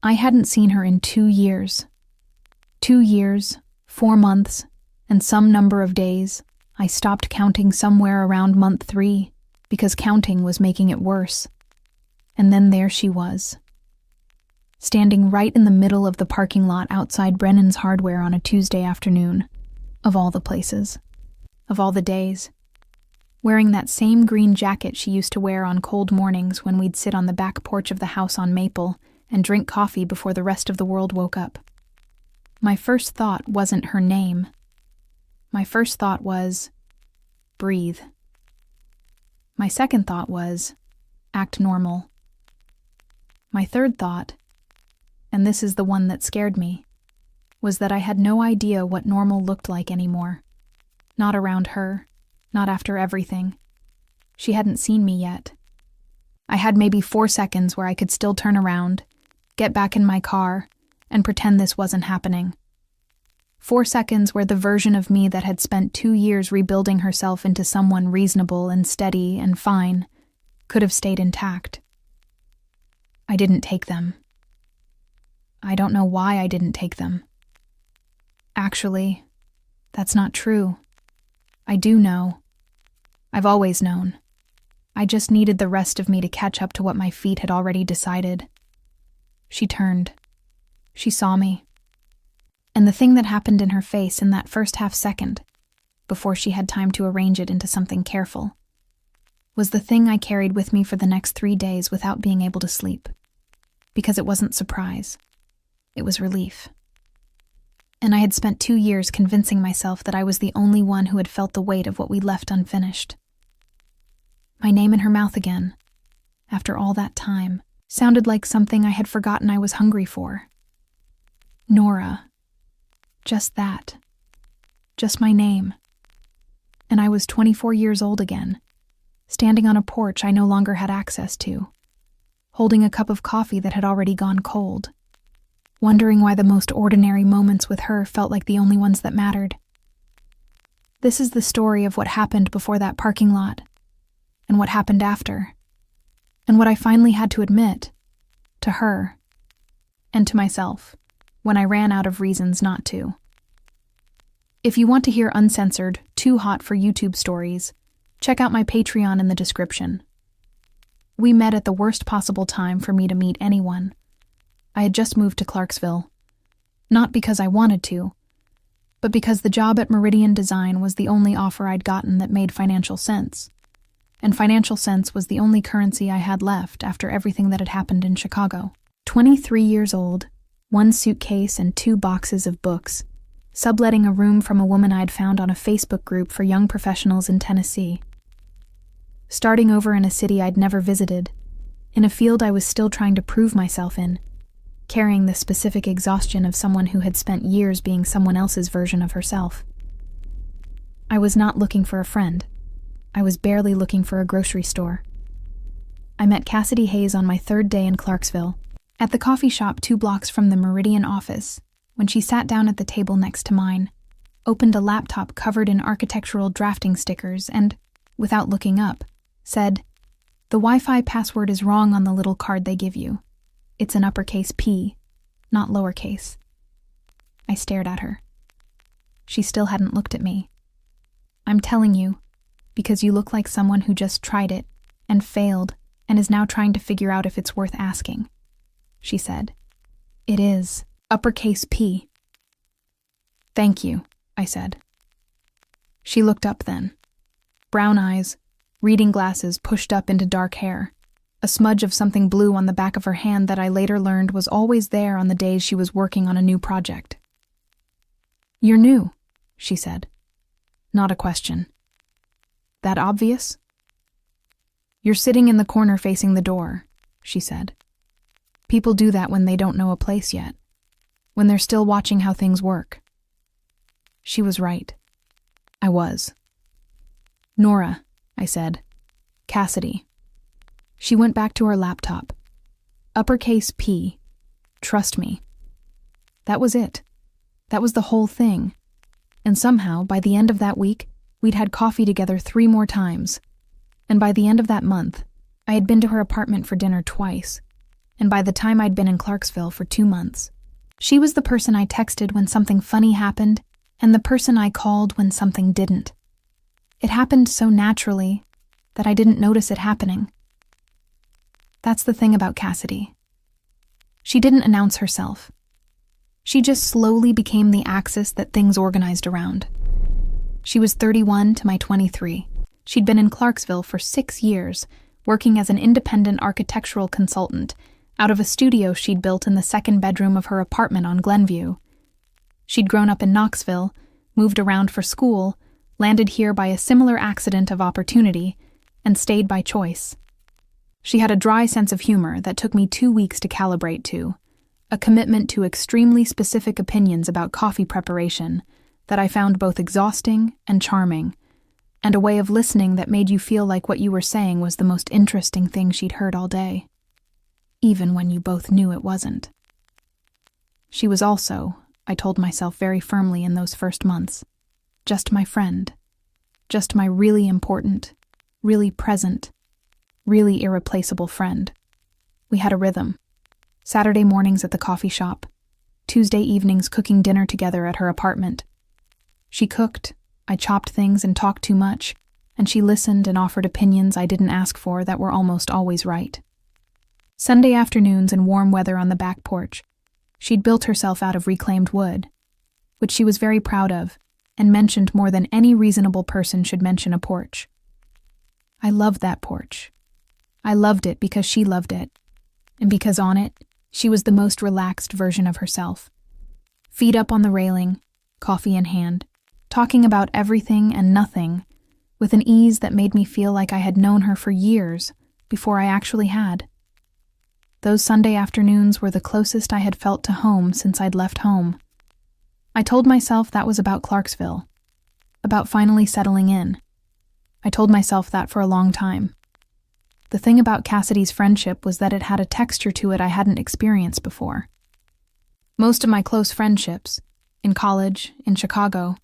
I hadn't seen her in 2 years. 2 years, 4 months, and some number of days. I stopped counting somewhere around month 3 because counting was making it worse. And then there she was, standing right in the middle of the parking lot outside Brennan's Hardware on a Tuesday afternoon, of all the places, of all the days, wearing that same green jacket she used to wear on cold mornings when we'd sit on the back porch of the house on Maple and drink coffee before the rest of the world woke up. My first thought wasn't her name. My first thought was, breathe. My second thought was, act normal. My third thought, and this is the one that scared me, was that I had no idea what normal looked like anymore. Not around her, not after everything. She hadn't seen me yet. I had maybe 4 seconds where I could still turn around, get back in my car, and pretend this wasn't happening. 4 seconds where the version of me that had spent 2 years rebuilding herself into someone reasonable and steady and fine could have stayed intact. I didn't take them. I don't know why I didn't take them. Actually, that's not true. I do know. I've always known. I just needed the rest of me to catch up to what my feet had already decided. She turned. She saw me. And the thing that happened in her face in that first half second, before she had time to arrange it into something careful, was the thing I carried with me for the next 3 days without being able to sleep. Because it wasn't surprise. It was relief. And I had spent 2 years convincing myself that I was the only one who had felt the weight of what we left unfinished. My name in her mouth again, after all that time, sounded like something I had forgotten I was hungry for. Nora. Just that. Just my name. And I was 24 years old again, standing on a porch I no longer had access to, holding a cup of coffee that had already gone cold, wondering why the most ordinary moments with her felt like the only ones that mattered. This is the story of what happened before that parking lot, and what happened after, and what I finally had to admit, to her, and to myself, when I ran out of reasons not to. If you want to hear uncensored, too hot for YouTube stories, check out my Patreon in the description. We met at the worst possible time for me to meet anyone. I had just moved to Clarksville. Not because I wanted to, but because the job at Meridian Design was the only offer I'd gotten that made financial sense. And financial sense was the only currency I had left after everything that had happened in Chicago. 23 years old, 1 suitcase and 2 boxes of books, subletting a room from a woman I'd found on a Facebook group for young professionals in Tennessee. Starting over in a city I'd never visited, in a field I was still trying to prove myself in, carrying the specific exhaustion of someone who had spent years being someone else's version of herself. I was not looking for a friend. I was barely looking for a grocery store. I met Cassidy Hayes on my 3rd day in Clarksville, at the coffee shop 2 blocks from the Meridian office, when she sat down at the table next to mine, opened a laptop covered in architectural drafting stickers and, without looking up, said, "The Wi-Fi password is wrong on the little card they give you. It's an uppercase P, not lowercase." I stared at her. She still hadn't looked at me. "I'm telling you, because you look like someone who just tried it, and failed, and is now trying to figure out if it's worth asking," she said. "It is. Uppercase P." "Thank you," I said. She looked up then. Brown eyes, reading glasses pushed up into dark hair, a smudge of something blue on the back of her hand that I later learned was always there on the days she was working on a new project. "You're new," she said. Not a question. "That obvious?" "You're sitting in the corner facing the door," she said. "People do that when they don't know a place yet, when they're still watching how things work." She was right. I was. "Nora," I said. "Cassidy." She went back to her laptop. Uppercase P. Trust me. That was it. That was the whole thing. And somehow, by the end of that week, we'd had coffee together 3 more times. And by the end of that month, I had been to her apartment for dinner twice. and by the time I'd been in Clarksville for 2 months, she was the person I texted when something funny happened and the person I called when something didn't. It happened so naturally that I didn't notice it happening. That's the thing about Cassidy. She didn't announce herself. She just slowly became the axis that things organized around. She was 31 to my 23. She'd been in Clarksville for 6 years, working as an independent architectural consultant out of a studio she'd built in the second bedroom of her apartment on Glenview. She'd grown up in Knoxville, moved around for school, landed here by a similar accident of opportunity, and stayed by choice. She had a dry sense of humor that took me 2 weeks to calibrate to, a commitment to extremely specific opinions about coffee preparation that I found both exhausting and charming, and a way of listening that made you feel like what you were saying was the most interesting thing she'd heard all day, even when you both knew it wasn't. She was also, I told myself very firmly in those first months, just my friend, just my really important, really present, really irreplaceable friend. We had a rhythm. Saturday mornings at the coffee shop, Tuesday evenings cooking dinner together at her apartment. She cooked, I chopped things and talked too much, and she listened and offered opinions I didn't ask for that were almost always right. Sunday afternoons in warm weather on the back porch, she'd built herself out of reclaimed wood, which she was very proud of, and mentioned more than any reasonable person should mention a porch. I loved that porch. I loved it because she loved it, and because on it, she was the most relaxed version of herself. Feet up on the railing, coffee in hand, talking about everything and nothing, with an ease that made me feel like I had known her for years before I actually had. Those Sunday afternoons were the closest I had felt to home since I'd left home. I told myself that was about Clarksville, about finally settling in. I told myself that for a long time. The thing about Cassidy's friendship was that it had a texture to it I hadn't experienced before. Most of my close friendships, in college, in Chicago,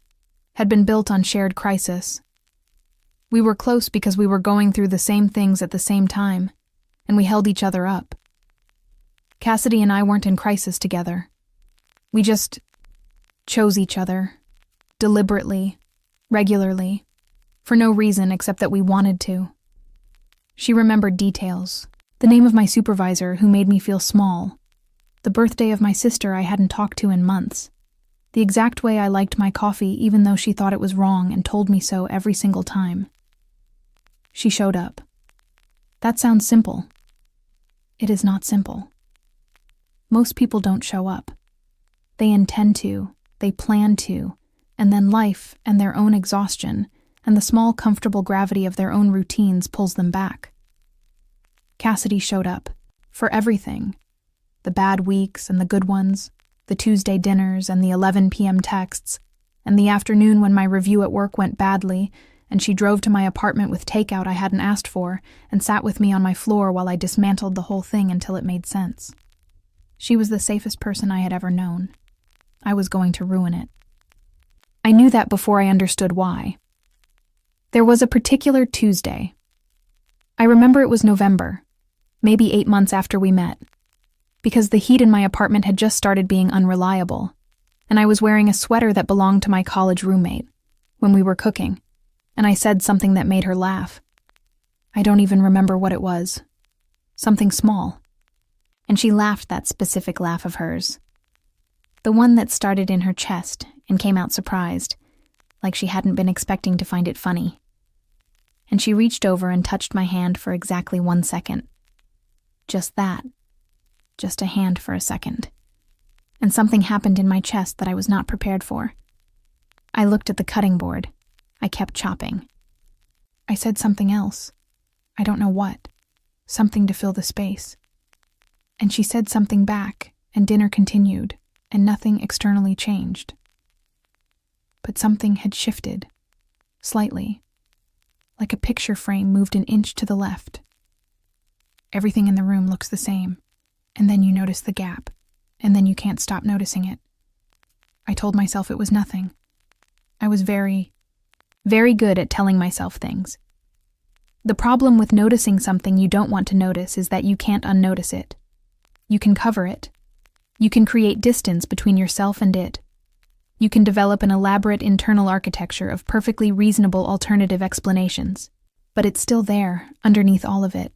had been built on shared crisis. We were close because we were going through the same things at the same time, and we held each other up. Cassidy and I weren't in crisis together. We just chose each other, deliberately, regularly, for no reason except that we wanted to. She remembered details, the name of my supervisor who made me feel small, the birthday of my sister I hadn't talked to in months, the exact way I liked my coffee even though she thought it was wrong and told me so every single time. She showed up. That sounds simple. It is not simple. Most people don't show up. They intend to, they plan to, and then life and their own exhaustion and the small comfortable gravity of their own routines pulls them back. Cassidy showed up, for everything. The bad weeks and the good ones, the Tuesday dinners and the 11 p.m. texts, and the afternoon when my review at work went badly, and she drove to my apartment with takeout I hadn't asked for, and sat with me on my floor while I dismantled the whole thing until it made sense. She was the safest person I had ever known. I was going to ruin it. I knew that before I understood why. There was a particular Tuesday. I remember it was November, maybe 8 months after we met, because the heat in my apartment had just started being unreliable, and I was wearing a sweater that belonged to my college roommate when we were cooking, and I said something that made her laugh. I don't even remember what it was. Something small. And she laughed that specific laugh of hers. The one that started in her chest and came out surprised, like she hadn't been expecting to find it funny. And she reached over and touched my hand for exactly 1 second. Just that. Just a hand for a second. And something happened in my chest that I was not prepared for. I looked at the cutting board. I kept chopping. I said something else. I don't know what. Something to fill the space. And she said something back, and dinner continued, and nothing externally changed. But something had shifted, slightly, like a picture frame moved an inch to the left. Everything in the room looks the same, and then you notice the gap, and then you can't stop noticing it. I told myself it was nothing. I was very, very good at telling myself things. The problem with noticing something you don't want to notice is that you can't unnotice it. You can cover it. You can create distance between yourself and it. You can develop an elaborate internal architecture of perfectly reasonable alternative explanations. But it's still there, underneath all of it.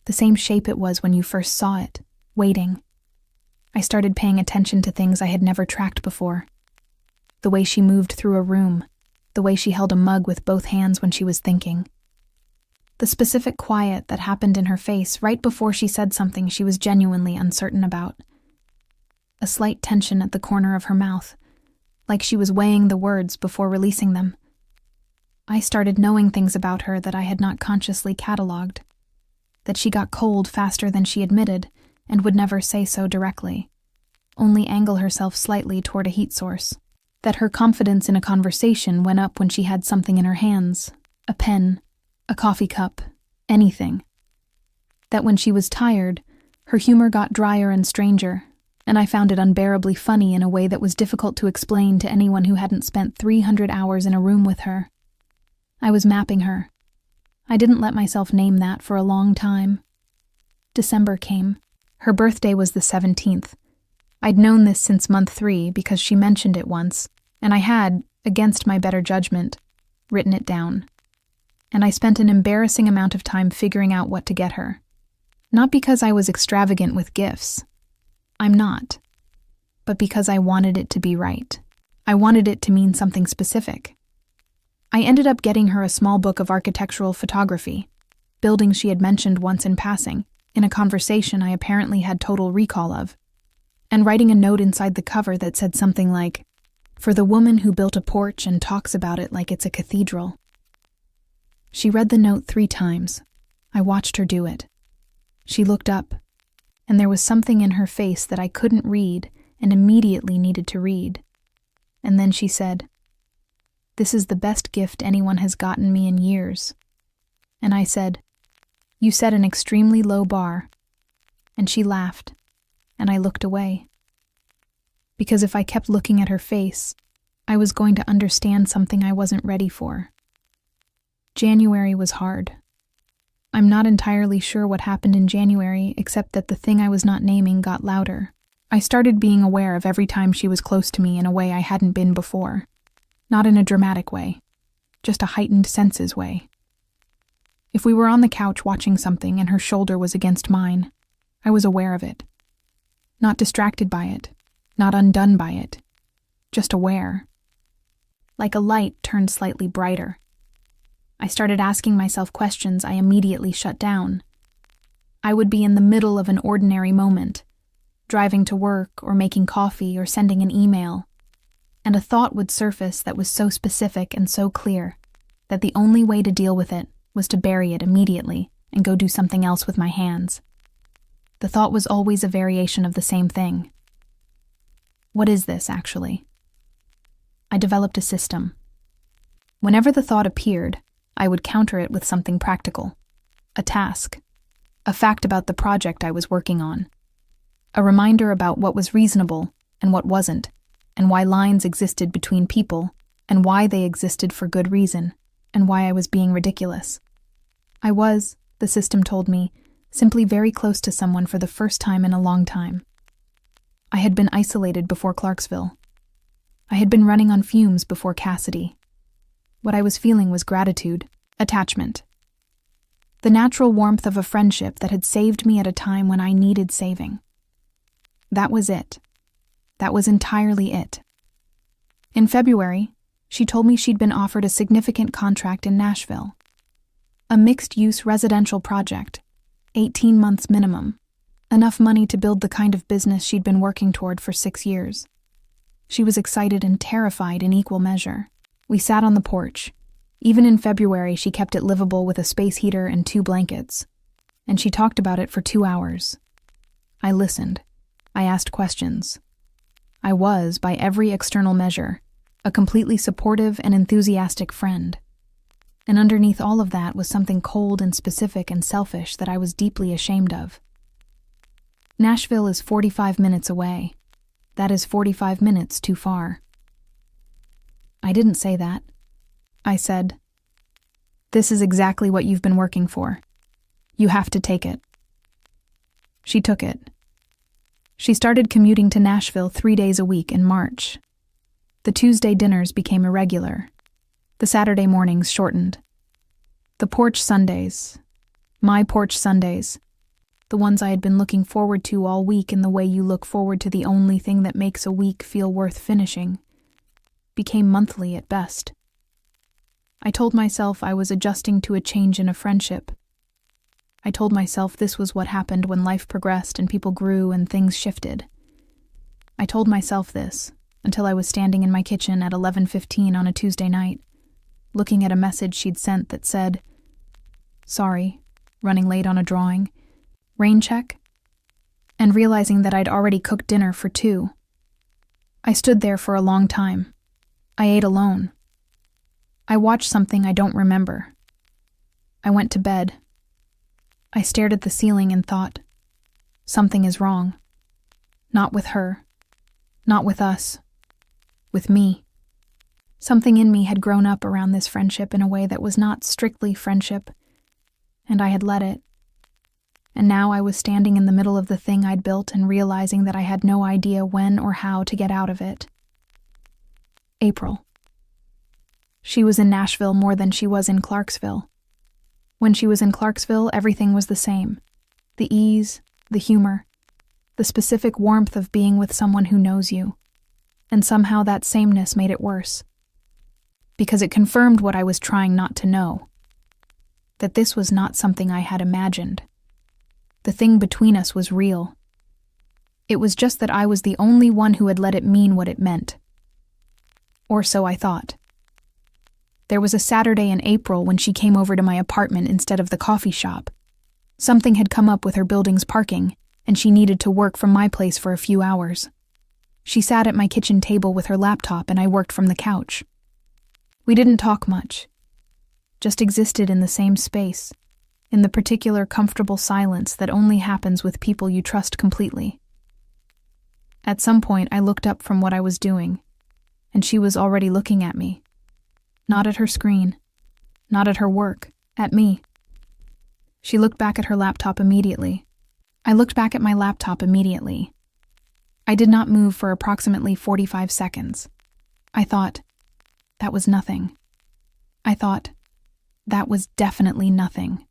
The same shape it was when you first saw it, waiting. I started paying attention to things I had never tracked before. The way she moved through a room, the way she held a mug with both hands when she was thinking. The specific quiet that happened in her face right before she said something she was genuinely uncertain about. A slight tension at the corner of her mouth, like she was weighing the words before releasing them. I started knowing things about her that I had not consciously catalogued. That she got cold faster than she admitted and would never say so directly, only angle herself slightly toward a heat source. That her confidence in a conversation went up when she had something in her hands, a pen, a coffee cup, anything. That when she was tired, her humor got drier and stranger, and I found it unbearably funny in a way that was difficult to explain to anyone who hadn't spent 300 hours in a room with her. I was mapping her. I didn't let myself name that for a long time. December came. Her birthday was the 17th. I'd known this since month 3 because she mentioned it once, and I had, against my better judgment, written it down. And I spent an embarrassing amount of time figuring out what to get her. Not because I was extravagant with gifts. I'm not. But because I wanted it to be right. I wanted it to mean something specific. I ended up getting her a small book of architectural photography, buildings she had mentioned once in passing, in a conversation I apparently had total recall of, and writing a note inside the cover that said something like, "For the woman who built a porch and talks about it like it's a cathedral." She read the note 3 times. I watched her do it. She looked up, and there was something in her face that I couldn't read and immediately needed to read. And then she said, "This is the best gift anyone has gotten me in years." And I said, "You set an extremely low bar." And she laughed, and I looked away. Because if I kept looking at her face, I was going to understand something I wasn't ready for. January was hard. I'm not entirely sure what happened in January, except that the thing I was not naming got louder. I started being aware of every time she was close to me in a way I hadn't been before. Not in a dramatic way, just a heightened senses way. If we were on the couch watching something and her shoulder was against mine, I was aware of it. Not distracted by it, not undone by it, just aware. Like a light turned slightly brighter. I started asking myself questions I immediately shut down. I would be in the middle of an ordinary moment, driving to work or making coffee or sending an email, and a thought would surface that was so specific and so clear that the only way to deal with it was to bury it immediately and go do something else with my hands. The thought was always a variation of the same thing. What is this, actually? I developed a system. Whenever the thought appeared, I would counter it with something practical. A task. A fact about the project I was working on. A reminder about what was reasonable and what wasn't, and why lines existed between people, and why they existed for good reason, and why I was being ridiculous. I was, the system told me, simply very close to someone for the first time in a long time. I had been isolated before Clarksville. I had been running on fumes before Cassidy. What I was feeling was gratitude, attachment. The natural warmth of a friendship that had saved me at a time when I needed saving. That was it. That was entirely it. In February, she told me she'd been offered a significant contract in Nashville. A mixed-use residential project, 18 months minimum, enough money to build the kind of business she'd been working toward for 6 years. She was excited and terrified in equal measure. We sat on the porch. Even in February, she kept it livable with a space heater and 2 blankets. And she talked about it for 2 hours. I listened. I asked questions. I was, by every external measure, a completely supportive and enthusiastic friend. And underneath all of that was something cold and specific and selfish that I was deeply ashamed of. Nashville is 45 minutes away. That is 45 minutes too far. I didn't say that. I said, "This is exactly what you've been working for. You have to take it." She took it. She started commuting to Nashville 3 days a week in March. The Tuesday dinners became irregular. The Saturday mornings shortened. The porch Sundays, my porch Sundays, the ones I had been looking forward to all week in the way you look forward to the only thing that makes a week feel worth finishing, became monthly at best. I told myself I was adjusting to a change in a friendship. I told myself this was what happened when life progressed and people grew and things shifted. I told myself this until I was standing in my kitchen at 11:15 on a Tuesday night, looking at a message she'd sent that said, "Sorry, running late on a drawing. Rain check?" and realizing that I'd already cooked dinner for 2. I stood there for a long time. I ate alone. I watched something I don't remember. I went to bed. I stared at the ceiling and thought, something is wrong. Not with her. Not with us. With me. Something in me had grown up around this friendship in a way that was not strictly friendship, and I had let it. And now I was standing in the middle of the thing I'd built and realizing that I had no idea when or how to get out of it. April. She was in Nashville more than she was in Clarksville. When she was in Clarksville, everything was the same. The ease, the humor, the specific warmth of being with someone who knows you. And somehow that sameness made it worse. Because it confirmed what I was trying not to know. That this was not something I had imagined. The thing between us was real. It was just that I was the only one who had let it mean what it meant. Or so I thought. There was a Saturday in April when she came over to my apartment instead of the coffee shop. Something had come up with her building's parking, and she needed to work from my place for a few hours. She sat at my kitchen table with her laptop and I worked from the couch. We didn't talk much, just existed in the same space, in the particular comfortable silence that only happens with people you trust completely. At some point I looked up from what I was doing, and she was already looking at me. Not at her screen, not at her work, at me. She looked back at her laptop immediately. I looked back at my laptop immediately. I did not move for approximately 45 seconds. I thought, that was nothing. I thought, that was definitely nothing.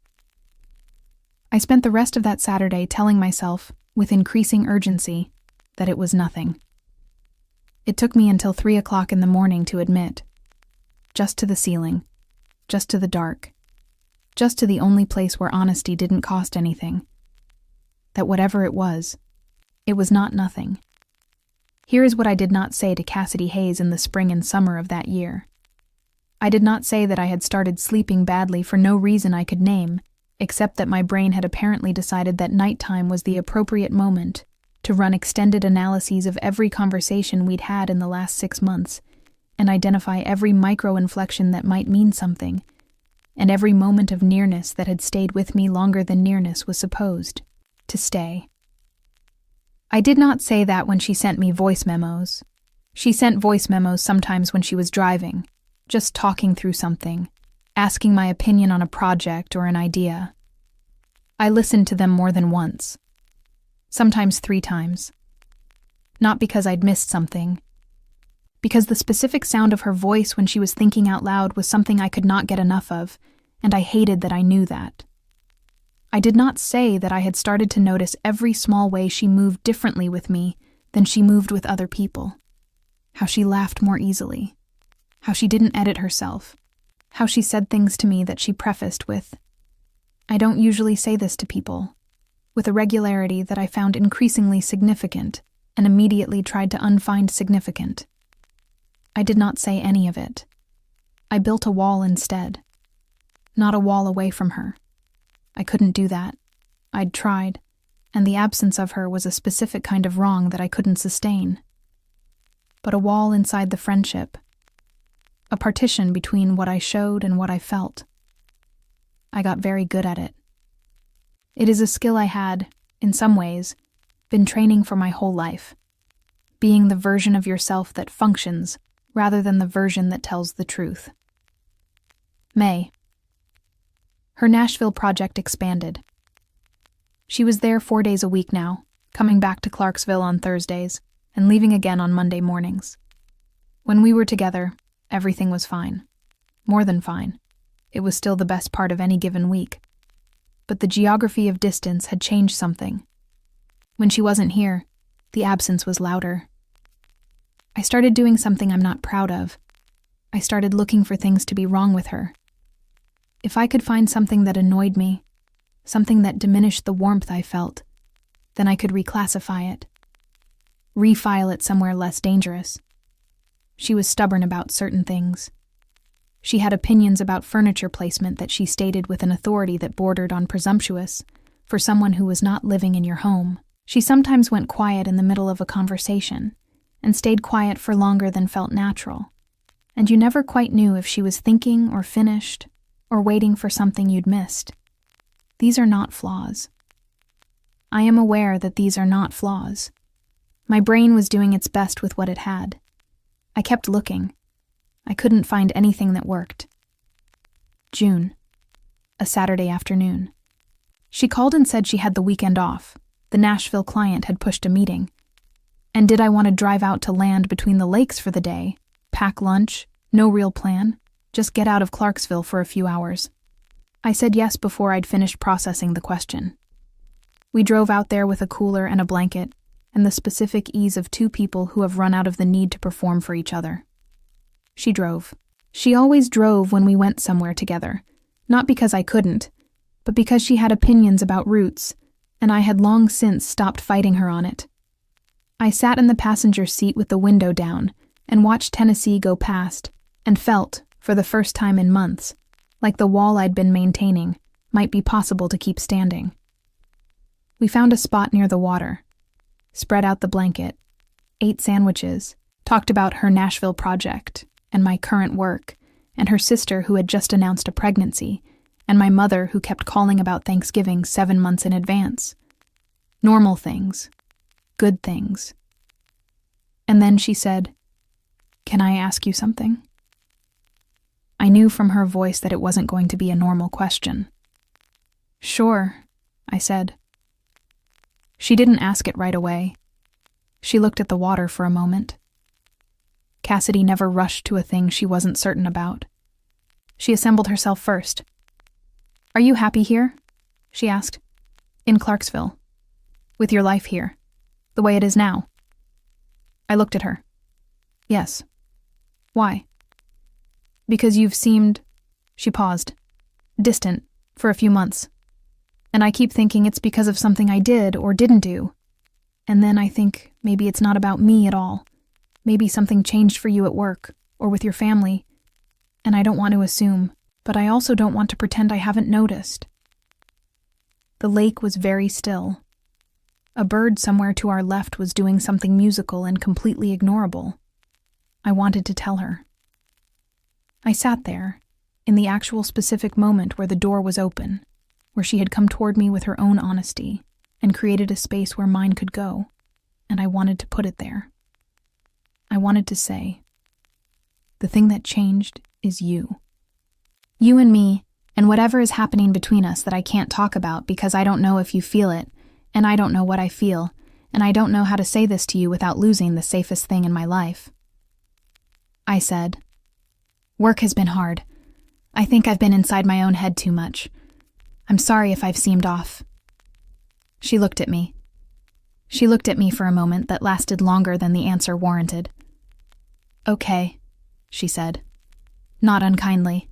I spent the rest of that Saturday telling myself, with increasing urgency, that it was nothing. It took me until 3 o'clock in the morning to admit. Just to the ceiling, just to the dark, just to the only place where honesty didn't cost anything. That whatever it was not nothing. Here is what I did not say to Cassidy Hayes in the spring and summer of that year. I did not say that I had started sleeping badly for no reason I could name, except that my brain had apparently decided that nighttime was the appropriate moment to run extended analyses of every conversation we'd had in the last 6 months, and identify every micro-inflection that might mean something, and every moment of nearness that had stayed with me longer than nearness was supposed to stay. I did not say that when she sent me voice memos. She sent voice memos sometimes when she was driving, just talking through something, asking my opinion on a project or an idea. I listened to them more than once, sometimes 3 times. Not because I'd missed something, because the specific sound of her voice when she was thinking out loud was something I could not get enough of, and I hated that I knew that. I did not say that I had started to notice every small way she moved differently with me than she moved with other people. How she laughed more easily. How she didn't edit herself. How she said things to me that she prefaced with, "I don't usually say this to people," with a regularity that I found increasingly significant and immediately tried to unfind significant. I did not say any of it. I built a wall instead. Not a wall away from her. I couldn't do that. I'd tried, and the absence of her was a specific kind of wrong that I couldn't sustain. But a wall inside the friendship. A partition between what I showed and what I felt. I got very good at it. It is a skill I had, in some ways, been training for my whole life. Being the version of yourself that functions, rather than the version that tells the truth. May. Her Nashville project expanded. She was there 4 days a week now, coming back to Clarksville on Thursdays and leaving again on Monday mornings. When we were together, everything was fine. More than fine. It was still the best part of any given week. But the geography of distance had changed something. When she wasn't here, the absence was louder. I started doing something I'm not proud of. I started looking for things to be wrong with her. If I could find something that annoyed me, something that diminished the warmth I felt, then I could reclassify it. Refile it somewhere less dangerous. She was stubborn about certain things. She had opinions about furniture placement that she stated with an authority that bordered on presumptuous for someone who was not living in your home. She sometimes went quiet in the middle of a conversation and stayed quiet for longer than felt natural, and you never quite knew if she was thinking or finished or waiting for something you'd missed. These are not flaws. I am aware that these are not flaws. My brain was doing its best with what it had. I kept looking. I couldn't find anything that worked. June, a Saturday afternoon. She called and said she had the weekend off. The Nashville client had pushed a meeting. And did I want to drive out to land between the lakes for the day, pack lunch, no real plan, just get out of Clarksville for a few hours? I said yes before I'd finished processing the question. We drove out there with a cooler and a blanket, and the specific ease of two people who have run out of the need to perform for each other. She drove. She always drove when we went somewhere together, not because I couldn't, but because she had opinions about routes, and I had long since stopped fighting her on it. I sat in the passenger seat with the window down and watched Tennessee go past and felt, for the first time in months, like the wall I'd been maintaining might be possible to keep standing. We found a spot near the water, spread out the blanket, ate sandwiches, talked about her Nashville project and my current work, and her sister who had just announced a pregnancy, and my mother who kept calling about Thanksgiving 7 months in advance. Normal things. Good things. And then she said, "Can I ask you something?" I knew from her voice that it wasn't going to be a normal question. "Sure," I said. She didn't ask it right away. She looked at the water for a moment. Cassidy never rushed to a thing she wasn't certain about. She assembled herself first. "Are you happy here?" she asked. "In Clarksville. With your life here. The way it is now." I looked at her. "Yes." "Why?" "Because you've seemed," she paused, "distant for a few months. And I keep thinking it's because of something I did or didn't do. And then I think maybe it's not about me at all. Maybe something changed for you at work or with your family. And I don't want to assume, but I also don't want to pretend I haven't noticed." The lake was very still. A bird somewhere to our left was doing something musical and completely ignorable. I wanted to tell her. I sat there, in the actual specific moment where the door was open, where she had come toward me with her own honesty and created a space where mine could go, and I wanted to put it there. I wanted to say, the thing that changed is you. You and me, and whatever is happening between us that I can't talk about because I don't know if you feel it, and I don't know what I feel, and I don't know how to say this to you without losing the safest thing in my life. I said, "Work has been hard. I think I've been inside my own head too much. I'm sorry if I've seemed off." She looked at me. She looked at me for a moment that lasted longer than the answer warranted. "Okay," she said, not unkindly,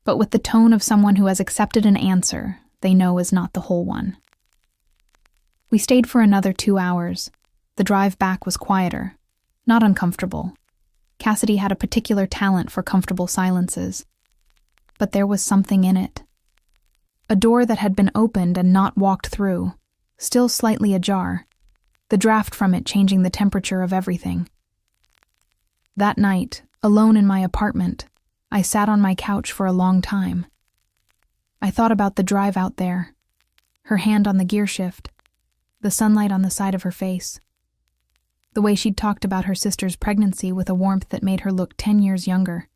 but with the tone of someone who has accepted an answer they know is not the whole one. We stayed for another 2 hours. The drive back was quieter, not uncomfortable. Cassidy had a particular talent for comfortable silences, but there was something in it. A door that had been opened and not walked through, still slightly ajar, the draft from it changing the temperature of everything. That night, alone in my apartment, I sat on my couch for a long time. I thought about the drive out there, her hand on the gear shift, the sunlight on the side of her face, the way she'd talked about her sister's pregnancy with a warmth that made her look 10 years younger,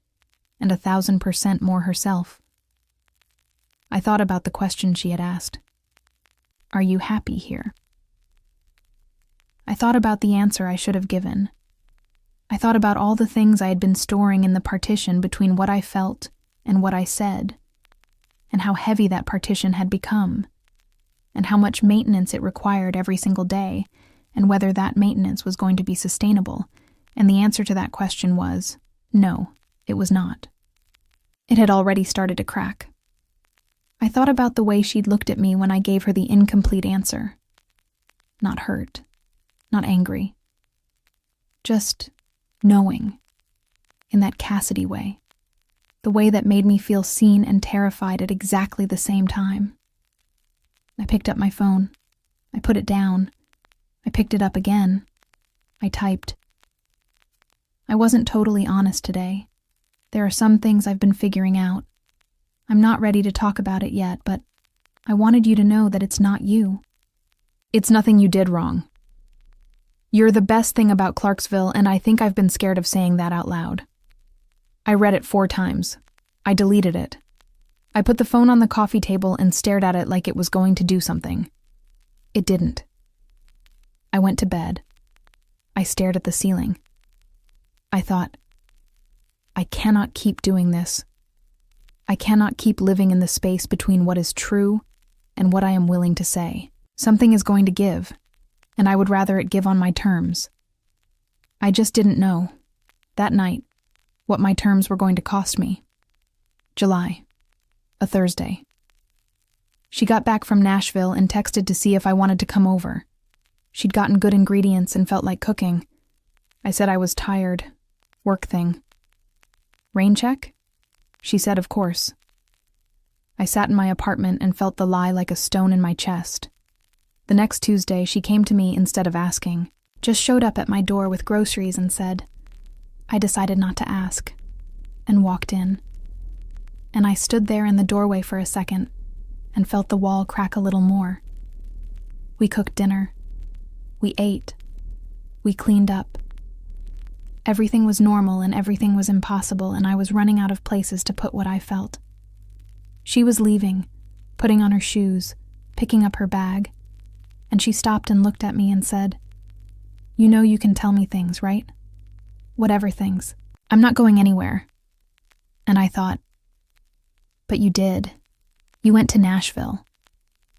and 1,000% more herself. I thought about the question she had asked. "Are you happy here?" I thought about the answer I should have given. I thought about all the things I had been storing in the partition between what I felt and what I said, and how heavy that partition had become, and how much maintenance it required every single day, and whether that maintenance was going to be sustainable, and the answer to that question was, no, it was not. It had already started to crack. I thought about the way she'd looked at me when I gave her the incomplete answer. Not hurt, not angry. Just knowing, in that Cassidy way. The way that made me feel seen and terrified at exactly the same time. I picked up my phone. I put it down. I picked it up again. I typed. I wasn't totally honest today. There are some things I've been figuring out. I'm not ready to talk about it yet, but I wanted you to know that it's not you. It's nothing you did wrong. You're the best thing about Clarksville, and I think I've been scared of saying that out loud. I read it 4 times. I deleted it. I put the phone on the coffee table and stared at it like it was going to do something. It didn't. I went to bed. I stared at the ceiling. I thought, I cannot keep doing this. I cannot keep living in the space between what is true and what I am willing to say. Something is going to give, and I would rather it give on my terms. I just didn't know, that night, what my terms were going to cost me. July, a Thursday. She got back from Nashville and texted to see if I wanted to come over. She'd gotten good ingredients and felt like cooking. I said I was tired. Work thing. Rain check? She said, of course. I sat in my apartment and felt the lie like a stone in my chest. The next Tuesday, she came to me instead of asking, just showed up at my door with groceries and said, I decided not to ask, and walked in. And I stood there in the doorway for a second and felt the wall crack a little more. We cooked dinner. We ate. We cleaned up. Everything was normal and everything was impossible, and I was running out of places to put what I felt. She was leaving, putting on her shoes, picking up her bag, and she stopped and looked at me and said, You know you can tell me things, right? Whatever things. I'm not going anywhere. And I thought, but you did. You went to Nashville.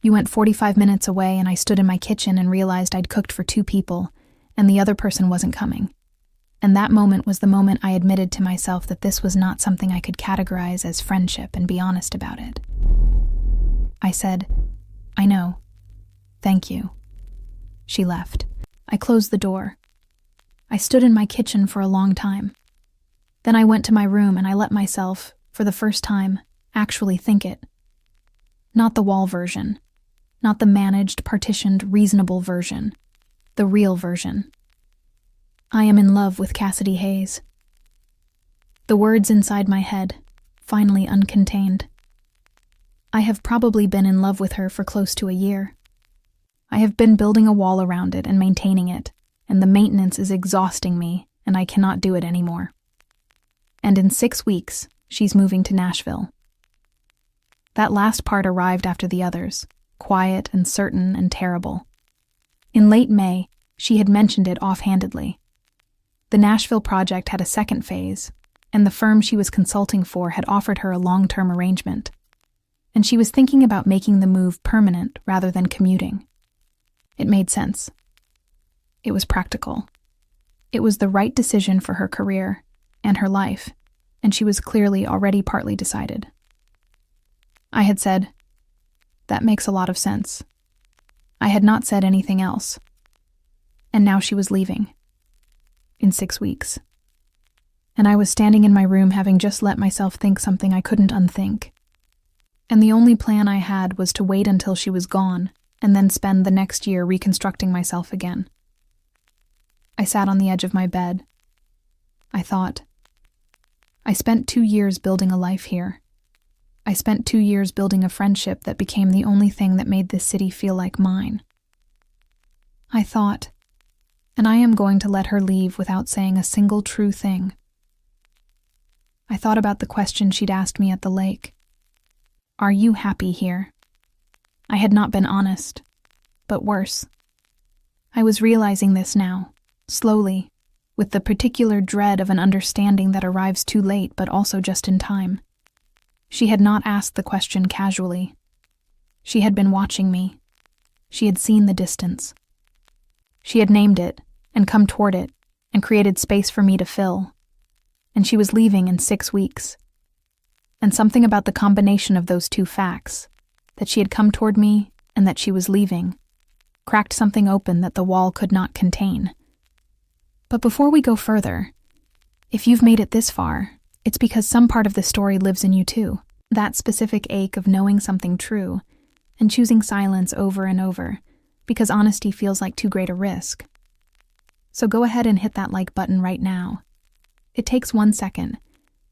You went 45 minutes away, and I stood in my kitchen and realized I'd cooked for 2 people, and the other person wasn't coming. And that moment was the moment I admitted to myself that this was not something I could categorize as friendship and be honest about it. I said, I know. Thank you. She left. I closed the door. I stood in my kitchen for a long time. Then I went to my room and I let myself, for the first time, actually think it. Not the wall version. Not the managed, partitioned, reasonable version. The real version. I am in love with Cassidy Hayes. The words inside my head, finally uncontained. I have probably been in love with her for close to a year. I have been building a wall around it and maintaining it, and the maintenance is exhausting me, and I cannot do it anymore. And in 6 weeks, she's moving to Nashville. That last part arrived after the others, quiet and certain and terrible. In late May, she had mentioned it offhandedly. The Nashville project had a second phase, and the firm she was consulting for had offered her a long-term arrangement. And she was thinking about making the move permanent rather than commuting. It made sense. It was practical. It was the right decision for her career and her life, and she was clearly already partly decided. I had said, that makes a lot of sense. I had not said anything else. And now she was leaving. In 6 weeks. And I was standing in my room having just let myself think something I couldn't unthink. And the only plan I had was to wait until she was gone and then spend the next year reconstructing myself again. I sat on the edge of my bed. I thought, I spent 2 years building a life here. I spent 2 years building a friendship that became the only thing that made this city feel like mine. I thought, and I am going to let her leave without saying a single true thing. I thought about the question she'd asked me at the lake. Are you happy here? I had not been honest, but worse. I was realizing this now, slowly, with the particular dread of an understanding that arrives too late but also just in time. She had not asked the question casually. She had been watching me. She had seen the distance. She had named it and come toward it and created space for me to fill. And she was leaving in 6 weeks. And something about the combination of those two facts, that she had come toward me and that she was leaving, cracked something open that the wall could not contain. But before we go further, if you've made it this far, it's because some part of the story lives in you too. That specific ache of knowing something true and choosing silence over and over because honesty feels like too great a risk. So go ahead and hit that like button right now. It takes 1 second,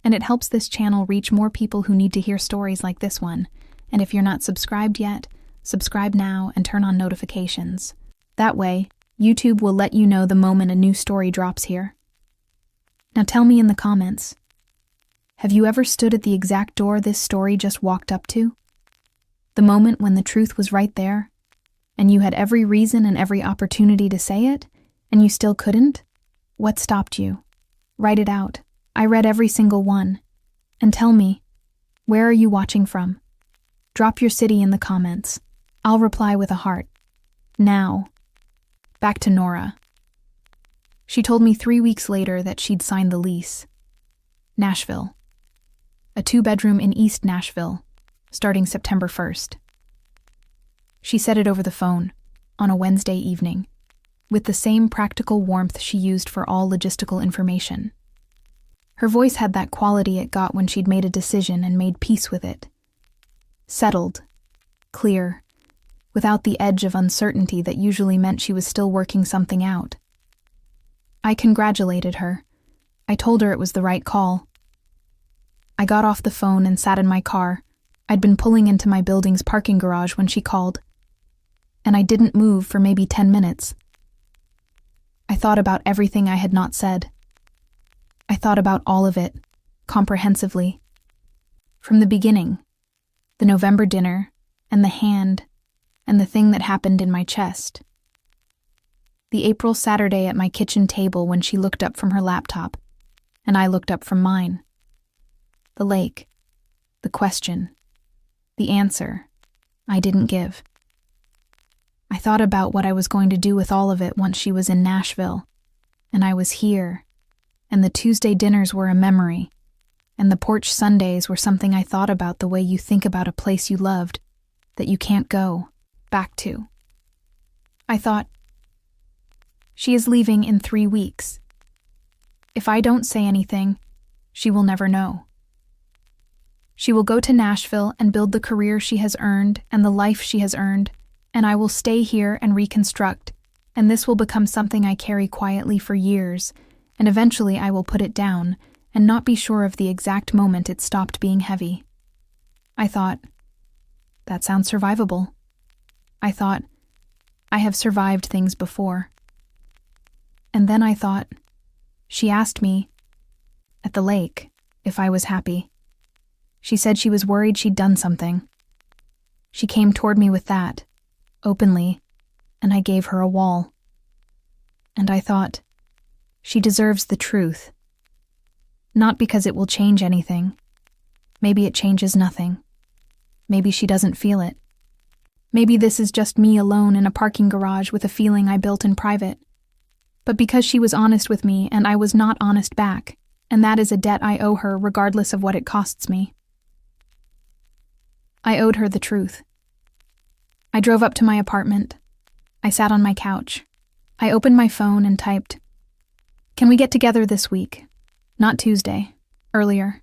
and it helps this channel reach more people who need to hear stories like this one. And if you're not subscribed yet, subscribe now and turn on notifications. That way, YouTube will let you know the moment a new story drops here. Now tell me in the comments, have you ever stood at the exact door this story just walked up to? The moment when the truth was right there, and you had every reason and every opportunity to say it, and you still couldn't? What stopped you? Write it out. I read every single one. And tell me, where are you watching from? Drop your city in the comments. I'll reply with a heart. Now, back to Nora. She told me 3 weeks later that she'd signed the lease. Nashville. A 2-bedroom in East Nashville, starting September 1st. She said it over the phone, on a Wednesday evening, with the same practical warmth she used for all logistical information. Her voice had that quality it got when she'd made a decision and made peace with it. Settled, clear, without the edge of uncertainty that usually meant she was still working something out. I congratulated her. I told her it was the right call. I got off the phone and sat in my car. I'd been pulling into my building's parking garage when she called. And I didn't move for maybe 10 minutes. I thought about everything I had not said. I thought about all of it, comprehensively. From the beginning, the November dinner, and the hand, and the thing that happened in my chest. The April Saturday at my kitchen table when she looked up from her laptop, and I looked up from mine. The lake, the question, the answer I didn't give. I thought about what I was going to do with all of it once she was in Nashville, and I was here, and the Tuesday dinners were a memory, and the porch Sundays were something I thought about the way you think about a place you loved, that you can't go back to. I thought, she is leaving in 3 weeks. If I don't say anything, she will never know. She will go to Nashville and build the career she has earned and the life she has earned, and I will stay here and reconstruct, and this will become something I carry quietly for years, and eventually I will put it down and not be sure of the exact moment it stopped being heavy. I thought, that sounds survivable. I thought, I have survived things before. And then I thought, she asked me, at the lake, if I was happy. She said she was worried she'd done something. She came toward me with that, openly, and I gave her a wall. And I thought, she deserves the truth. Not because it will change anything. Maybe it changes nothing. Maybe she doesn't feel it. Maybe this is just me alone in a parking garage with a feeling I built in private. But because she was honest with me and I was not honest back, and that is a debt I owe her regardless of what it costs me. I owed her the truth. I drove up to my apartment. I sat on my couch. I opened my phone and typed, "Can we get together this week? Not Tuesday. Earlier.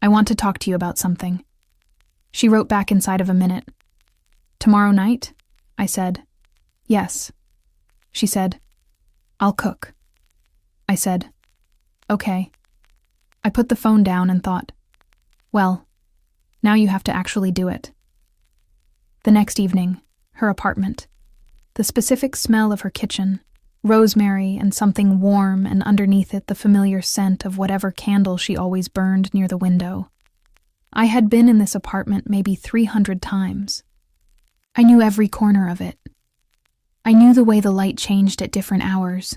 I want to talk to you about something." She wrote back inside of a minute. "Tomorrow night?" I said. "Yes." She said, "I'll cook." I said, "Okay." I put the phone down and thought, well, now you have to actually do it. The next evening, her apartment. The specific smell of her kitchen, rosemary and something warm, and underneath it the familiar scent of whatever candle she always burned near the window. I had been in this apartment maybe 300 times. I knew every corner of it. I knew the way the light changed at different hours,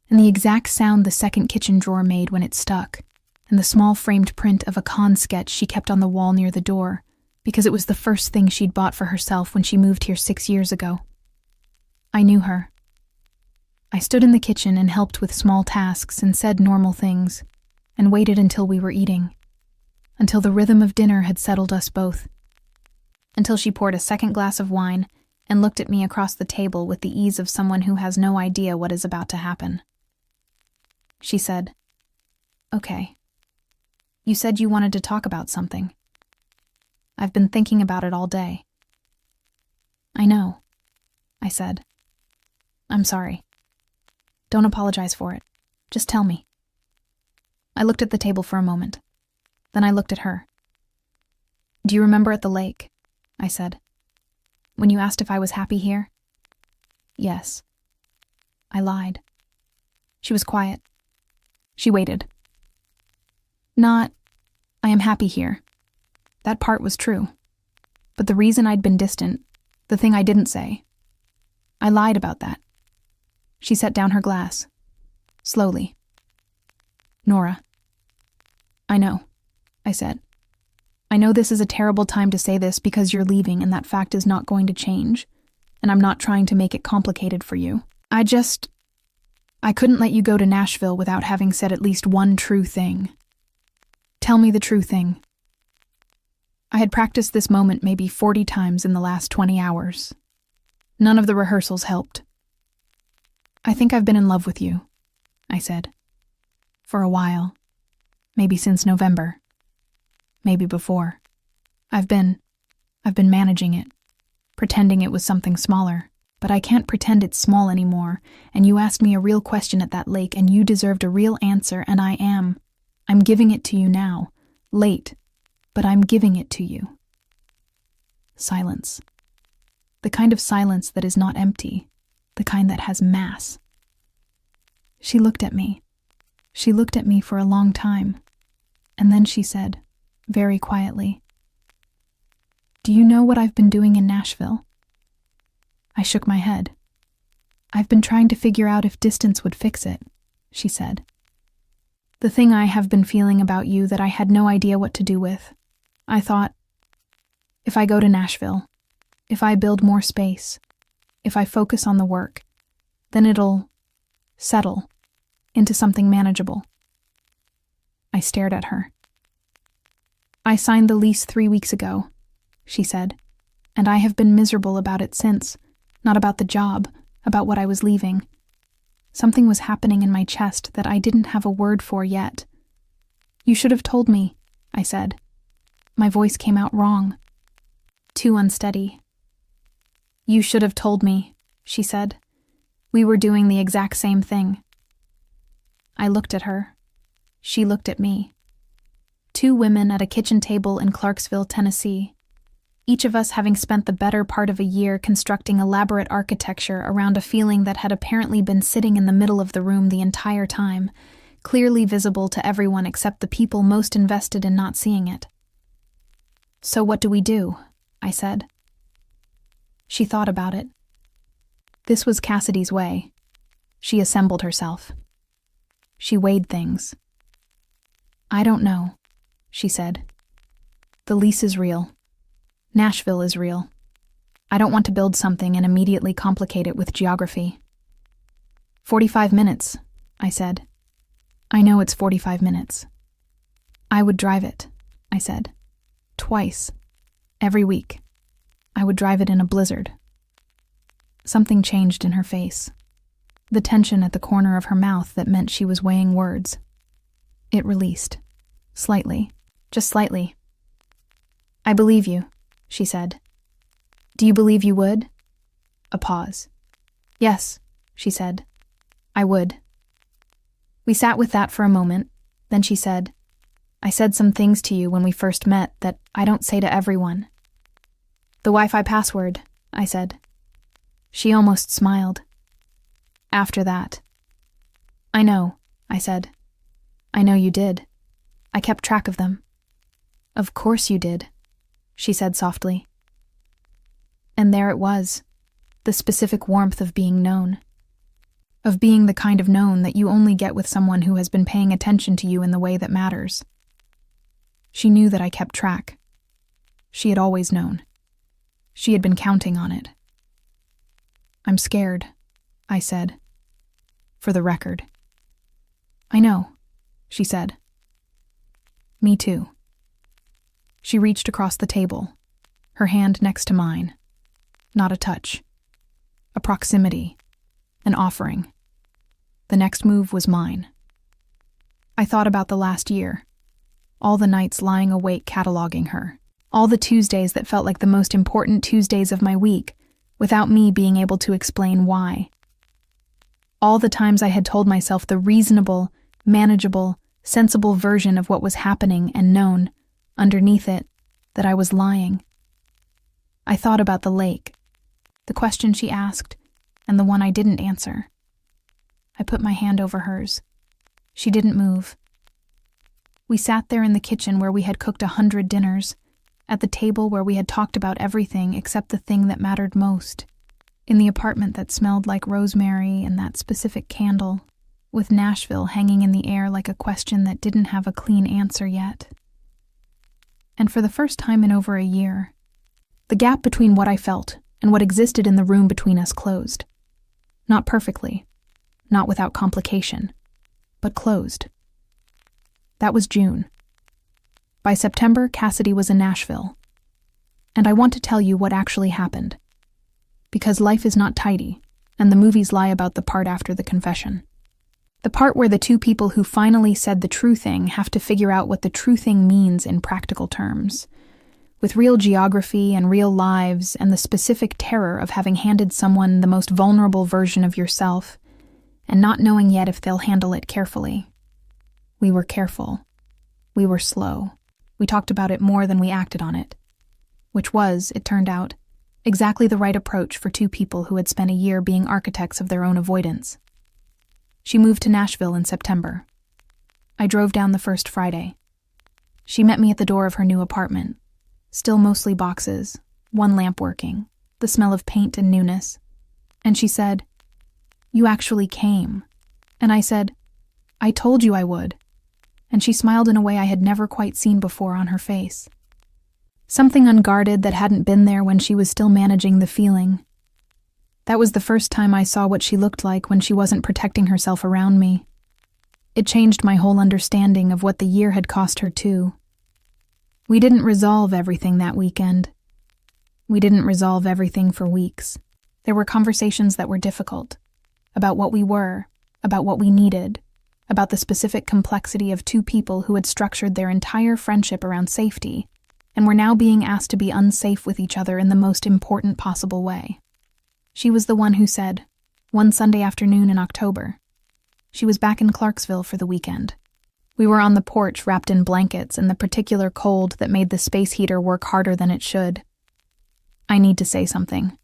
and the exact sound the second kitchen drawer made when it stuck, and the small framed print of a con sketch she kept on the wall near the door, because it was the first thing she'd bought for herself when she moved here 6 years ago. I knew her. I stood in the kitchen and helped with small tasks and said normal things, and waited until we were eating, until the rhythm of dinner had settled us both, until she poured a second glass of wine and looked at me across the table with the ease of someone who has no idea what is about to happen. She said, "Okay. You said you wanted to talk about something. I've been thinking about it all day." "I know," I said. "I'm sorry. Don't apologize for it. Just tell me." I looked at the table for a moment. Then I looked at her. "Do you remember at the lake?" I said. "When you asked if I was happy here?" "Yes." I lied. She was quiet. She waited. "Not, I am happy here. That part was true. But the reason I'd been distant, the thing I didn't say, I lied about that." She set down her glass. Slowly. "Nora." "I know," I said. "I know this is a terrible time to say this because you're leaving and that fact is not going to change, and I'm not trying to make it complicated for you. I couldn't let you go to Nashville without having said at least one true thing. Tell me the true thing." I had practiced this moment maybe 40 times in the last 20 hours. None of the rehearsals helped. "I think I've been in love with you," I said. "For a while. Maybe since November. Maybe before. I've been managing it, pretending it was something smaller. But I can't pretend it's small anymore, and you asked me a real question at that lake, and you deserved a real answer, and I'm giving it to you now. Late, but I'm giving it to you." Silence. The kind of silence that is not empty, the kind that has mass. She looked at me. She looked at me for a long time, and then she said, very quietly, "Do you know what I've been doing in Nashville?" I shook my head. "I've been trying to figure out if distance would fix it," she said. "The thing I have been feeling about you that I had no idea what to do with. I thought, if I go to Nashville, if I build more space, if I focus on the work, then it'll settle into something manageable." I stared at her. "I signed the lease 3 weeks ago," she said, "and I have been miserable about it since. Not about the job, about what I was leaving. Something was happening in my chest that I didn't have a word for yet. You should have told me," I said. My voice came out wrong. Too unsteady. "You should have told me," she said. "We were doing the exact same thing." I looked at her. She looked at me. 2 women at a kitchen table in Clarksville, Tennessee. Each of us having spent the better part of a year constructing elaborate architecture around a feeling that had apparently been sitting in the middle of the room the entire time, clearly visible to everyone except the people most invested in not seeing it. "So what do we do?" I said. She thought about it. This was Cassidy's way. She assembled herself. She weighed things. "I don't know," she said. "The lease is real. Nashville is real. I don't want to build something and immediately complicate it with geography." 45 minutes, I said. "I know it's 45 minutes. I would drive it," I said. "Twice. Every week. I would drive it in a blizzard." Something changed in her face. The tension at the corner of her mouth that meant she was weighing words. It released. Slightly. Just slightly. "I believe you," she said. "Do you believe you would?" A pause. "Yes," she said. "I would." We sat with that for a moment. Then she said, "I said some things to you when we first met that I don't say to everyone." "The Wi-Fi password," I said. She almost smiled. "After that." "I know," I said. "I know you did. I kept track of them." "Of course you did," she said softly. And there it was, the specific warmth of being known. Of being the kind of known that you only get with someone who has been paying attention to you in the way that matters. She knew that I kept track. She had always known. She had been counting on it. "I'm scared," I said. For the record. "I know," she said. "Me too." She reached across the table, her hand next to mine. Not a touch. A proximity. An offering. The next move was mine. I thought about the last year. All the nights lying awake cataloging her. All the Tuesdays that felt like the most important Tuesdays of my week, without me being able to explain why. All the times I had told myself the reasonable, manageable, sensible version of what was happening and known, underneath it, that I was lying. I thought about the lake, the question she asked, and the one I didn't answer. I put my hand over hers. She didn't move. We sat there in the kitchen where we had cooked 100 dinners, at the table where we had talked about everything except the thing that mattered most, in the apartment that smelled like rosemary and that specific candle, with Nashville hanging in the air like a question that didn't have a clean answer yet. And for the first time in over a year, the gap between what I felt and what existed in the room between us closed. Not perfectly, not without complication, but closed. That was June. By September, Cassidy was in Nashville. And I want to tell you what actually happened. Because life is not tidy, and the movies lie about the part after the confession. The part where the two people who finally said the true thing have to figure out what the true thing means in practical terms, with real geography and real lives and the specific terror of having handed someone the most vulnerable version of yourself and not knowing yet if they'll handle it carefully. We were careful. We were slow. We talked about it more than we acted on it, which was, it turned out, exactly the right approach for two people who had spent a year being architects of their own avoidance. She moved to Nashville in September. I drove down the first Friday. She met me at the door of her new apartment. Still mostly boxes, one lamp working, the smell of paint and newness. And she said, "You actually came." And I said, "I told you I would." And she smiled in a way I had never quite seen before on her face. Something unguarded that hadn't been there when she was still managing the feeling. That was the first time I saw what she looked like when she wasn't protecting herself around me. It changed my whole understanding of what the year had cost her too. We didn't resolve everything that weekend. We didn't resolve everything for weeks. There were conversations that were difficult, about what we were, about what we needed, about the specific complexity of two people who had structured their entire friendship around safety and were now being asked to be unsafe with each other in the most important possible way. She was the one who said, one Sunday afternoon in October, she was back in Clarksville for the weekend. We were on the porch wrapped in blankets in the particular cold that made the space heater work harder than it should. "I need to say something."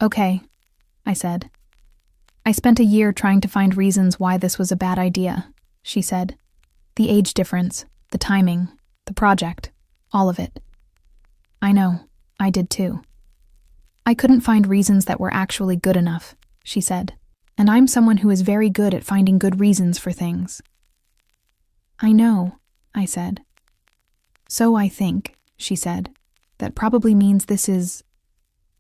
"Okay," I said. "I spent a year trying to find reasons why this was a bad idea," she said. "The age difference, the timing, the project, all of it." "I know, I did too." "I couldn't find reasons that were actually good enough," she said. "And I'm someone who is very good at finding good reasons for things." "I know," I said. "So I think," she said, "that probably means this is..."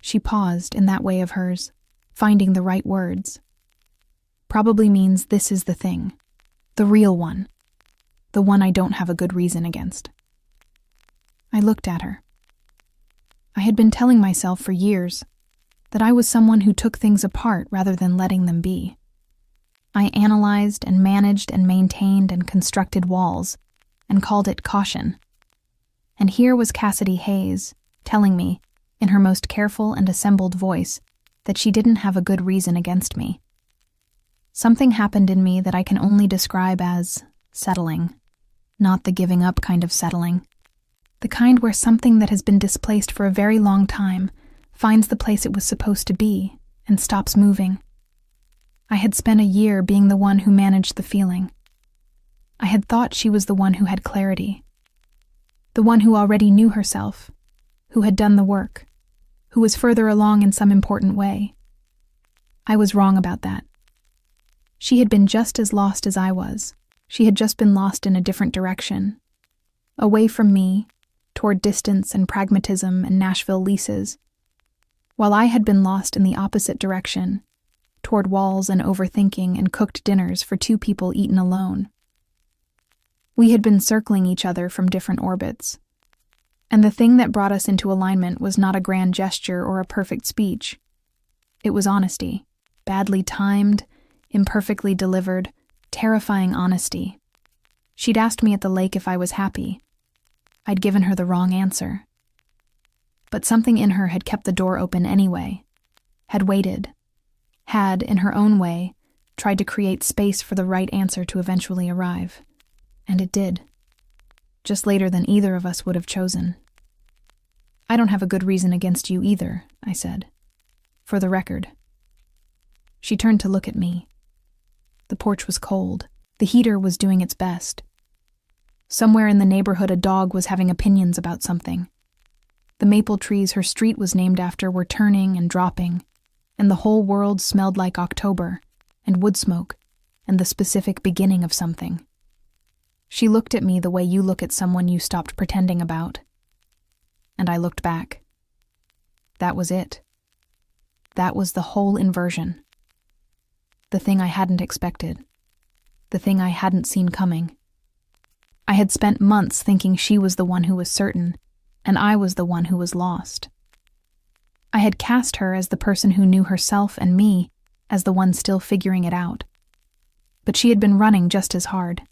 She paused in that way of hers, finding the right words. "Probably means this is the thing. The real one. The one I don't have a good reason against." I looked at her. I had been telling myself for years that I was someone who took things apart rather than letting them be. I analyzed and managed and maintained and constructed walls and called it caution. And here was Cassidy Hayes telling me, in her most careful and assembled voice, that she didn't have a good reason against me. Something happened in me that I can only describe as settling, not the giving up kind of settling. The kind where something that has been displaced for a very long time finds the place it was supposed to be and stops moving. I had spent a year being the one who managed the feeling. I had thought she was the one who had clarity, the one who already knew herself, who had done the work, who was further along in some important way. I was wrong about that. She had been just as lost as I was. She had just been lost in a different direction. Away from me, toward distance and pragmatism and Nashville leases, while I had been lost in the opposite direction, toward walls and overthinking and cooked dinners for two people eaten alone. We had been circling each other from different orbits, and the thing that brought us into alignment was not a grand gesture or a perfect speech. It was honesty, badly timed, imperfectly delivered, terrifying honesty. She'd asked me at the lake if I was happy. I'd given her the wrong answer. But something in her had kept the door open anyway, had waited, had, in her own way, tried to create space for the right answer to eventually arrive. And it did. Just later than either of us would have chosen. I don't have a good reason against you either, I said. For the record. She turned to look at me. The porch was cold. The heater was doing its best. Somewhere in the neighborhood a dog was having opinions about something. The maple trees her street was named after were turning and dropping, and the whole world smelled like October, and wood smoke, and the specific beginning of something. She looked at me the way you look at someone you stopped pretending about. And I looked back. That was it. That was the whole inversion. The thing I hadn't expected. The thing I hadn't seen coming. I had spent months thinking she was the one who was certain, and I was the one who was lost. I had cast her as the person who knew herself and me as the one still figuring it out. But she had been running just as hard.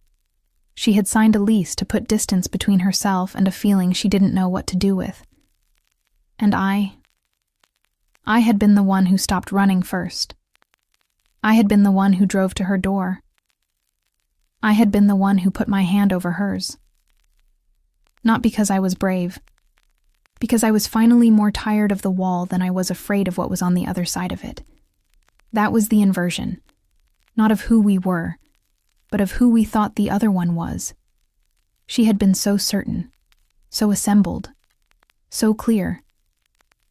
She had signed a lease to put distance between herself and a feeling she didn't know what to do with. And I had been the one who stopped running first. I had been the one who drove to her door. I had been the one who put my hand over hers. Not because I was brave, because I was finally more tired of the wall than I was afraid of what was on the other side of it. That was the inversion, not of who we were, but of who we thought the other one was. She had been so certain, so assembled, so clear,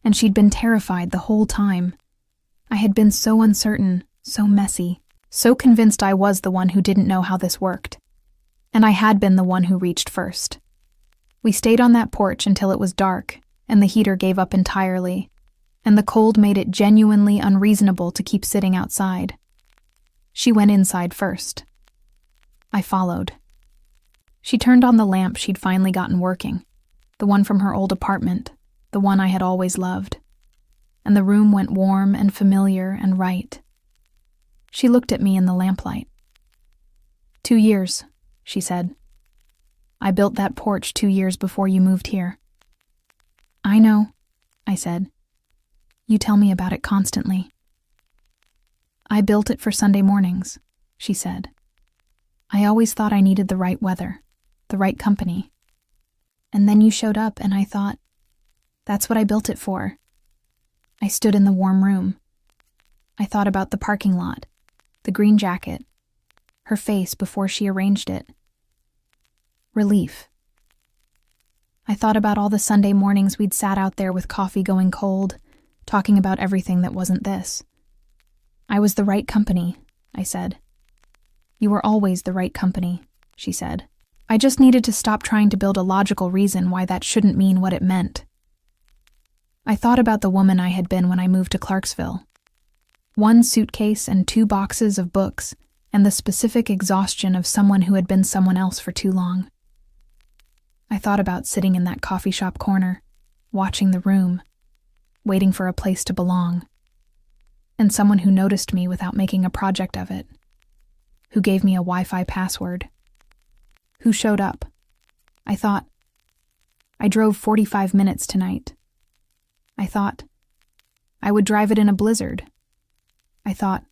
and she'd been terrified the whole time. I had been so uncertain, so messy, so convinced I was the one who didn't know how this worked. And I had been the one who reached first. We stayed on that porch until it was dark, and the heater gave up entirely, and the cold made it genuinely unreasonable to keep sitting outside. She went inside first. I followed. She turned on the lamp she'd finally gotten working, the one from her old apartment, the one I had always loved, and the room went warm and familiar and right. She looked at me in the lamplight. 2 years, she said. I built that porch 2 years before you moved here. I know, I said. You tell me about it constantly. I built it for Sunday mornings, she said. I always thought I needed the right weather, the right company. And then you showed up and I thought, that's what I built it for. I stood in the warm room. I thought about the parking lot, the green jacket, her face before she arranged it. Relief. I thought about all the Sunday mornings we'd sat out there with coffee going cold, talking about everything that wasn't this. I was the right company, I said. You were always the right company, she said. I just needed to stop trying to build a logical reason why that shouldn't mean what it meant. I thought about the woman I had been when I moved to Clarksville. 1 suitcase and 2 boxes of books, and the specific exhaustion of someone who had been someone else for too long. I thought about sitting in that coffee shop corner, watching the room, waiting for a place to belong, and someone who noticed me without making a project of it, who gave me a Wi-Fi password, who showed up. I thought, I drove 45 minutes tonight. I thought, I would drive it in a blizzard. I thought,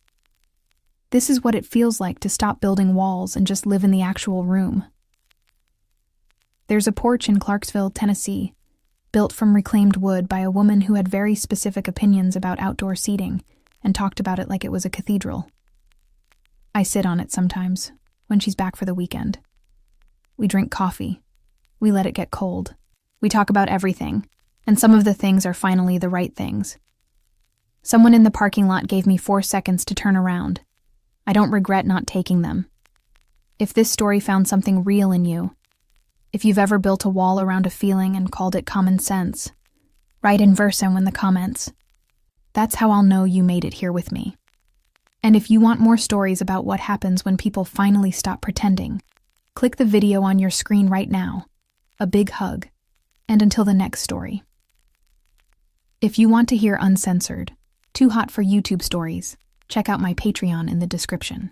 this is what it feels like to stop building walls and just live in the actual room. There's a porch in Clarksville, Tennessee, built from reclaimed wood by a woman who had very specific opinions about outdoor seating and talked about it like it was a cathedral. I sit on it sometimes, when she's back for the weekend. We drink coffee. We let it get cold. We talk about everything, And some of the things are finally the right things. Someone in the parking lot gave me 4 seconds to turn around. I don't regret not taking them. If this story found something real in you, if you've ever built a wall around a feeling and called it common sense, write in verso in the comments. That's how I'll know you made it here with me. And if you want more stories about what happens when people finally stop pretending, click the video on your screen right now. A big hug, and until the next story. If you want to hear uncensored, too hot for YouTube stories, check out my Patreon in the description.